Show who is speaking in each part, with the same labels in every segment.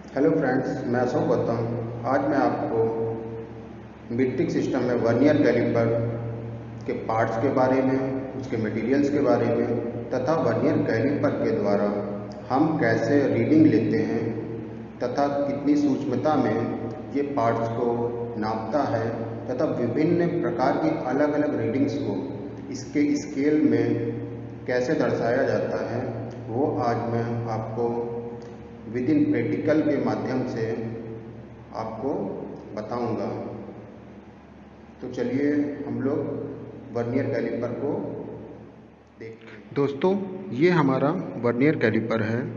Speaker 1: Hello friends, मैं अशोक गौतम। आज मैं आपको मीट्रिक सिस्टम में वर्नियर कैलिपर के पार्ट्स के बारे में, उसके मटेरियल्स के बारे में तथा वर्नियर कैलिपर के द्वारा हम कैसे रीडिंग लेते हैं तथा कितनी सूक्ष्मता में ये पार्ट्स को नापता है तथा विभिन्न प्रकार की अलग अलग रीडिंग्स को इसके स्केल में कैसे दर्शाया जाता है, वो आज मैं आपको विद इन प्रैक्टिकल के माध्यम से आपको बताऊंगा। तो चलिए हम लोग वर्नियर कैलिपर को देखते हैं। दोस्तों, ये हमारा वर्नियर कैलिपर है।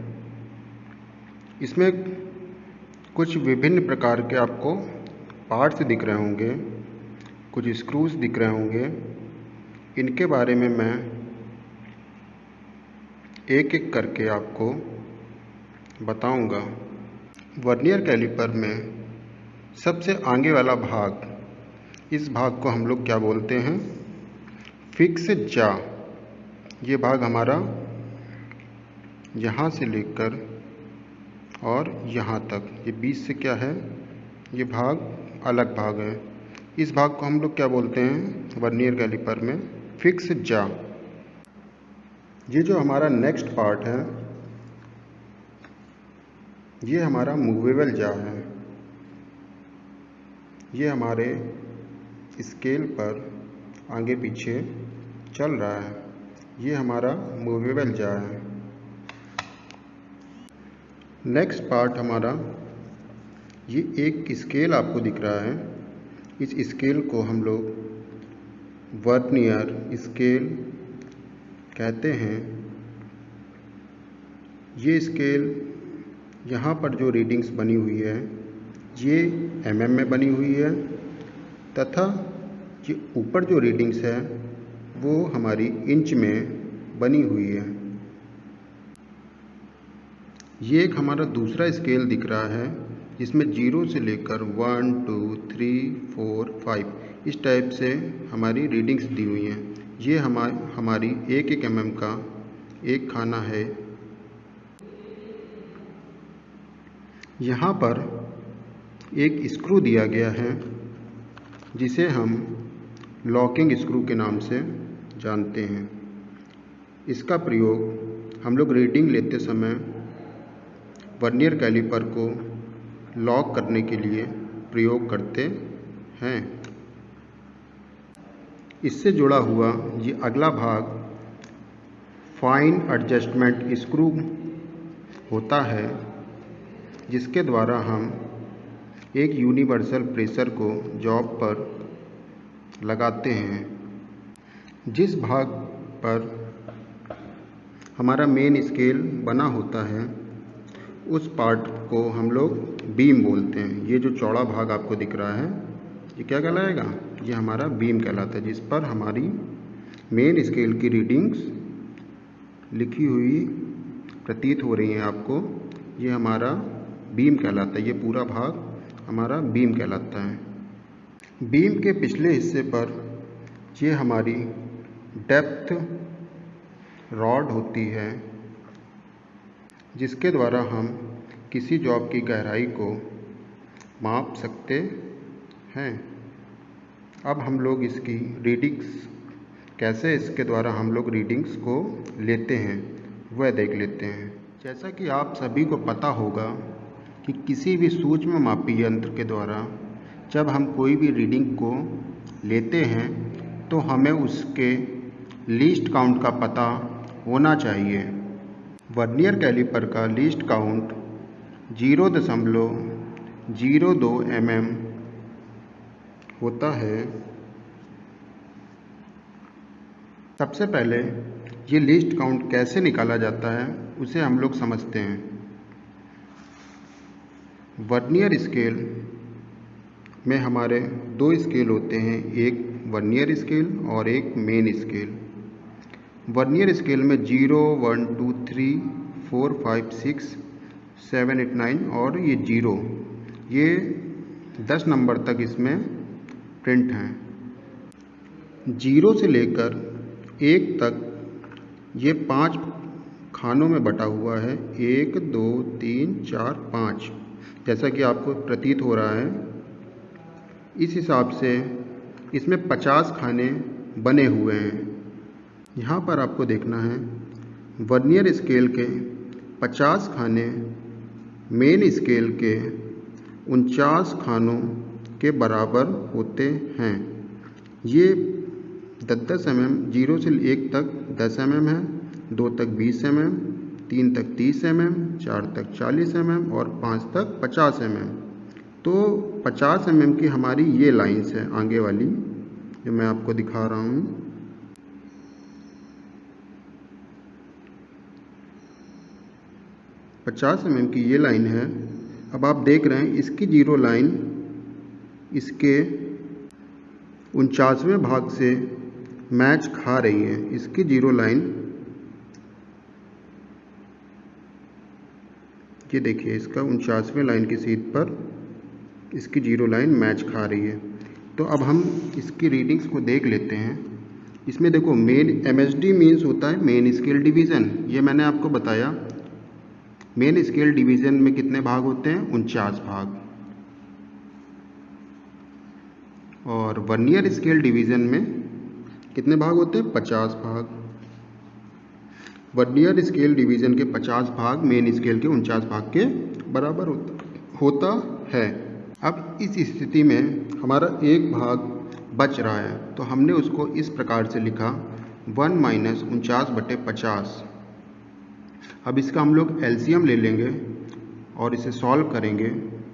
Speaker 1: इसमें कुछ विभिन्न प्रकार के आपको पार्ट्स दिख रहे होंगे, कुछ स्क्रूज दिख रहे होंगे। इनके बारे में मैं एक एक करके आपको बताऊंगा। वर्नियर कैलिपर में सबसे आगे वाला भाग, इस भाग को हम लोग क्या बोलते हैं? फिक्स जा। ये भाग हमारा यहाँ से लेकर और यहाँ तक, ये बीच से क्या है, ये भाग अलग भाग है। इस भाग को हम लोग क्या बोलते हैं वर्नियर कैलिपर में? फिक्स जा। ये जो हमारा नेक्स्ट पार्ट है, ये हमारा मूवेबल जा है। ये हमारे स्केल पर आगे पीछे चल रहा है। ये हमारा मूवेबल जा है। नेक्स्ट पार्ट हमारा, ये एक स्केल आपको दिख रहा है। इस स्केल को हम लोग वर्नियर स्केल कहते हैं। ये स्केल, यहाँ पर जो रीडिंग्स बनी हुई है ये mm में बनी हुई है तथा ये ऊपर जो रीडिंग्स है वो हमारी इंच में बनी हुई है। ये एक हमारा दूसरा स्केल दिख रहा है जिसमें 0 से लेकर 1 2 3 4 5 इस टाइप से हमारी रीडिंग्स दी हुई हैं। ये हमारी एक mm का एक खाना है। यहाँ पर एक स्क्रू दिया गया है जिसे हम लॉकिंग स्क्रू के नाम से जानते हैं। इसका प्रयोग हम लोग रीडिंग लेते समय वर्नियर कैलिपर को लॉक करने के लिए प्रयोग करते हैं। इससे जुड़ा हुआ ये अगला भाग फाइन एडजस्टमेंट स्क्रू होता है, जिसके द्वारा हम एक यूनिवर्सल प्रेशर को जॉब पर लगाते हैं। जिस भाग पर हमारा मेन स्केल बना होता है उस पार्ट को हम लोग बीम बोलते हैं। ये जो चौड़ा भाग आपको दिख रहा है ये क्या कहलाएगा? ये हमारा बीम कहलाता है, जिस पर हमारी मेन स्केल की रीडिंग्स लिखी हुई प्रतीत हो रही हैं आपको। ये हमारा बीम कहलाता है। ये पूरा भाग हमारा बीम कहलाता है। बीम के पिछले हिस्से पर ये हमारी डेप्थ रॉड होती है, जिसके द्वारा हम किसी जॉब की गहराई को माप सकते हैं। अब हम लोग इसकी रीडिंग्स कैसे, इसके द्वारा हम लोग रीडिंग्स को लेते हैं वह देख लेते हैं। जैसा कि आप सभी को पता होगा कि किसी भी सूक्ष्म मापी यंत्र के द्वारा जब हम कोई भी रीडिंग को लेते हैं तो हमें उसके लीस्ट काउंट का पता होना चाहिए। वर्नियर कैलिपर का लीस्ट काउंट 0.02 mm होता है। सबसे पहले ये लीस्ट काउंट कैसे निकाला जाता है उसे हम लोग समझते हैं। वर्नियर स्केल में हमारे दो स्केल होते हैं, एक वर्नियर स्केल और एक मेन स्केल। वर्नियर स्केल में 0 1 2 3 4 5 6 7 8 9 और ये 0, ये 10 नंबर तक इसमें प्रिंट हैं। 0 से लेकर 1 तक ये 5 खानों में बटा हुआ है। 1 2 3 4 5। जैसा कि आपको प्रतीत हो रहा है। इस हिसाब से इसमें 50 खाने बने हुए हैं। यहाँ पर आपको देखना है वर्नियर स्केल के 50 खाने मेन स्केल के 49 खानों के बराबर होते हैं। ये 10-10 mm, 0 से 1 तक 10 mm है, 2 तक 20 mm, 3 तक 30 mm, 4 तक 40 mm और 5 तक 50 mm। तो 50 mm की हमारी ये लाइंस है आगे वाली, जो मैं आपको दिखा रहा हूँ। पचास mm की ये लाइन है। अब आप देख रहे हैं इसकी जीरो लाइन इसके 49वें भाग से मैच खा रही है। इसकी जीरो लाइन ये देखिए, इसका 49वें लाइन की सीध पर इसकी जीरो लाइन मैच खा रही है। तो अब हम इसकी रीडिंग्स को देख लेते हैं। इसमें देखो मेन MSD मीन्स होता है मेन स्केल डिवीज़न। ये मैंने आपको बताया। मेन स्केल डिवीज़न में कितने भाग होते हैं? 49 भाग। और वर्नियर स्केल डिवीज़न में कितने भाग होते हैं? 50 भाग। वर्नियर स्केल डिवीज़न के 50 भाग मेन स्केल के 49 भाग के बराबर होता है। अब इस स्थिति में हमारा एक भाग बच रहा है, तो हमने उसको इस प्रकार से लिखा 1 - 49/50। अब इसका हम लोग LCM ले लेंगे और इसे सॉल्व करेंगे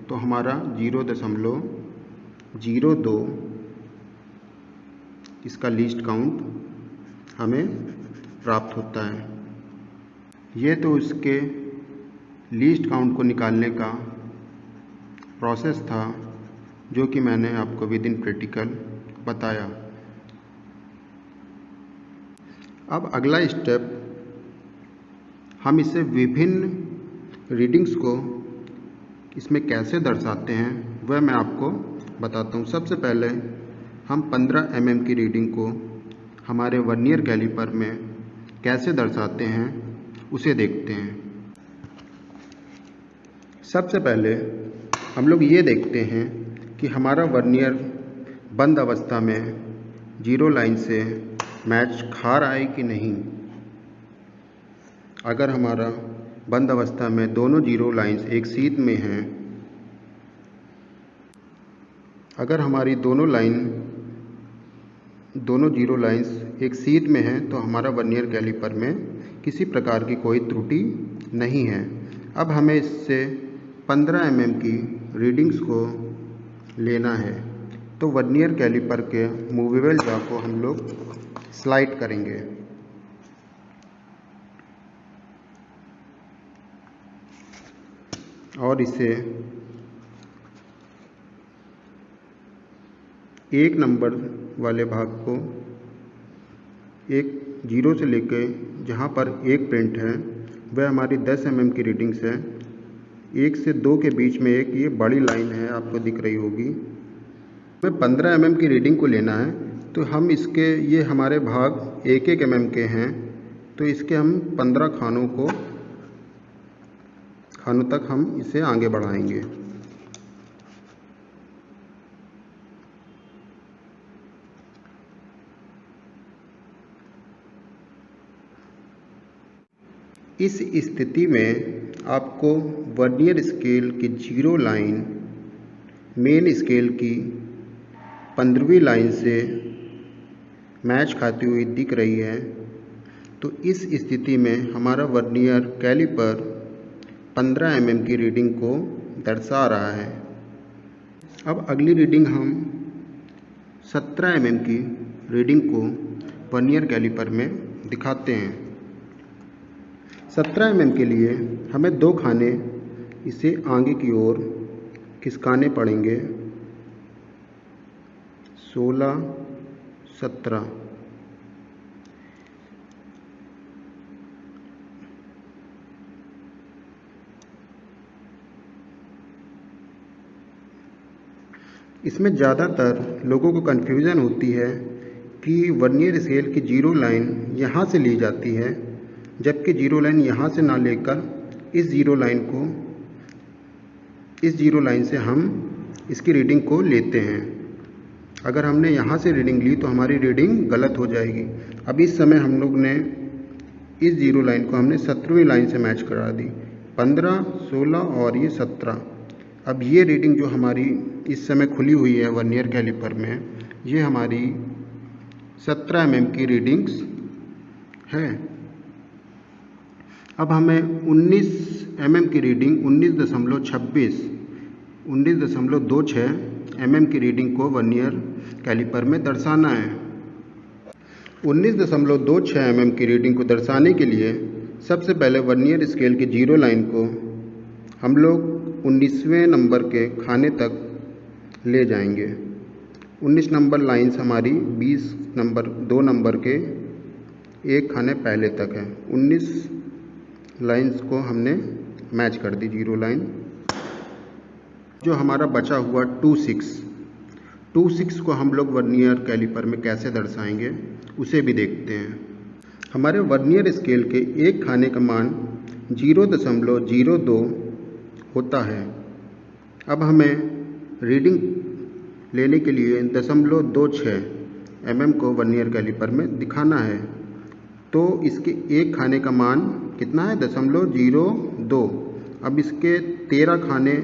Speaker 1: तो हमारा 0.02 इसका लीस्ट काउंट हमें प्राप्त होता है। ये तो इसके लीस्ट काउंट को निकालने का प्रोसेस था, जो कि मैंने आपको विद इन प्रैक्टिकल बताया। अब अगला स्टेप, हम इसे विभिन्न रीडिंग्स को इसमें कैसे दर्शाते हैं वह मैं आपको बताता हूँ। सबसे पहले हम 15 mm की रीडिंग को हमारे वर्नियर कैलिपर में कैसे दर्शाते हैं उसे देखते हैं। सबसे पहले हम लोग ये देखते हैं कि हमारा वर्नियर बंद अवस्था में जीरो लाइन से मैच खा रहा है कि नहीं। अगर हमारा बंद अवस्था में दोनों जीरो लाइंस एक सीध में हैं, अगर हमारी दोनों जीरो लाइंस एक सीध में हैं तो हमारा वर्नियर कैलिपर में किसी प्रकार की कोई त्रुटि नहीं है। अब हमें इससे 15 mm की रीडिंग्स को लेना है, तो वर्नियर कैलिपर के मूवेबल जॉ को हम लोग स्लाइड करेंगे। और इसे 1 नंबर वाले भाग को एक 0 से लेके जहाँ पर 1 प्रिंट है वह हमारी 10 mm की रीडिंग्स है। 1 से 2 के बीच में एक ये बड़ी लाइन है, आपको दिख रही होगी। हमें 15 mm की रीडिंग को लेना है, तो हम इसके ये हमारे भाग 1-1 mm के हैं, तो इसके हम 15 खानों तक हम इसे आगे बढ़ाएंगे। इस स्थिति में आपको वर्नियर स्केल की जीरो लाइन मेन स्केल की 15वीं लाइन से मैच खाती हुई दिख रही है। तो इस स्थिति में हमारा वर्नियर कैलिपर 15 mm की रीडिंग को दर्शा रहा है। अब अगली रीडिंग हम 17 mm की रीडिंग को वर्नियर कैलिपर में दिखाते हैं। 17 mm के लिए हमें 2 खाने इसे आगे की ओर खिसकाने पड़ेंगे। 16, 17। इसमें ज़्यादातर लोगों को कन्फ्यूज़न होती है कि वर्नियर स्केल की जीरो लाइन यहाँ से ली जाती है, जबकि जीरो लाइन यहाँ से ना लेकर इस जीरो लाइन को इस जीरो लाइन से हम इसकी रीडिंग को लेते हैं। अगर हमने यहाँ से रीडिंग ली तो हमारी रीडिंग गलत हो जाएगी। अब इस समय हम लोग ने इस जीरो लाइन को हमने 17वीं लाइन से मैच करा दी, 15, 16 और ये 17। अब ये रीडिंग जो हमारी इस समय खुली हुई है वर्नियर कैलिपर में, ये हमारी 17 mm की रीडिंग्स है। अब हमें 19 mm की रीडिंग 19.26 mm की रीडिंग को वर्नियर कैलिपर में दर्शाना है। 19.26 mm की रीडिंग को दर्शाने के लिए सबसे पहले वर्नियर स्केल की जीरो लाइन को हम लोग 19वें नंबर के खाने तक ले जाएंगे। 19 नंबर लाइन्स हमारी 2 नंबर के एक खाने पहले तक है। 19 लाइन्स को हमने मैच कर दी जीरो लाइन। जो हमारा बचा हुआ 26 को हम लोग वर्नियर कैलिपर में कैसे दर्शाएंगे उसे भी देखते हैं। हमारे वर्नियर स्केल के एक खाने का मान 0.02 होता है। अब हमें रीडिंग लेने के लिए 0.26 mm को वर्नियर कैलिपर में दिखाना है। तो इसके एक खाने का मान कितना है? 0.02। अब इसके 13 खाने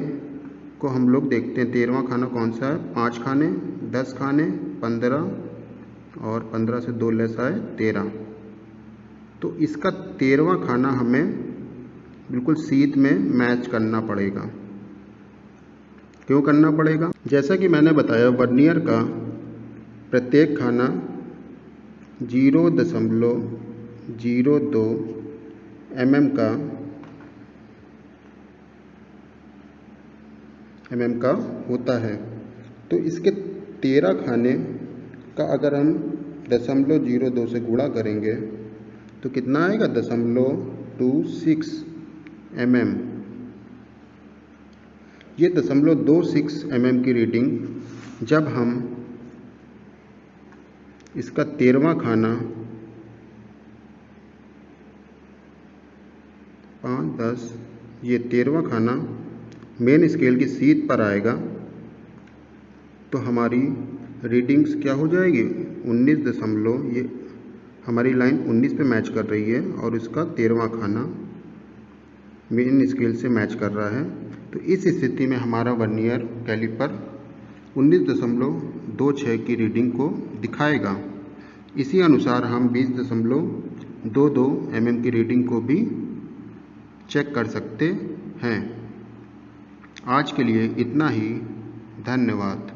Speaker 1: को हम लोग देखते हैं। 13वां खाना कौन सा है? 5 खाने, 10 खाने, 15 और 15 से 2 लेस आए 13। तो इसका 13वां खाना हमें बिल्कुल सीध में मैच करना पड़ेगा। क्यों करना पड़ेगा? जैसा कि मैंने बताया, वर्नियर का प्रत्येक खाना 0.02 mm का होता है। तो इसके 13 खाने का अगर हम 0.02 से गुणा करेंगे तो कितना आएगा? 0.26 mm। ये 0.26 mm की रीडिंग जब हम इसका 13वां खाना 5, 10, ये 13वां खाना मेन स्केल की सीध पर आएगा तो हमारी रीडिंग्स क्या हो जाएगी? 19 ये हमारी लाइन 19 पे मैच कर रही है और इसका 13वां खाना मेन स्केल से मैच कर रहा है। तो इस स्थिति में हमारा वर्नियर कैलिपर 19.26 की रीडिंग को दिखाएगा। इसी अनुसार हम 20.22 mm की रीडिंग को भी चेक कर सकते हैं। आज के लिए इतना ही। धन्यवाद।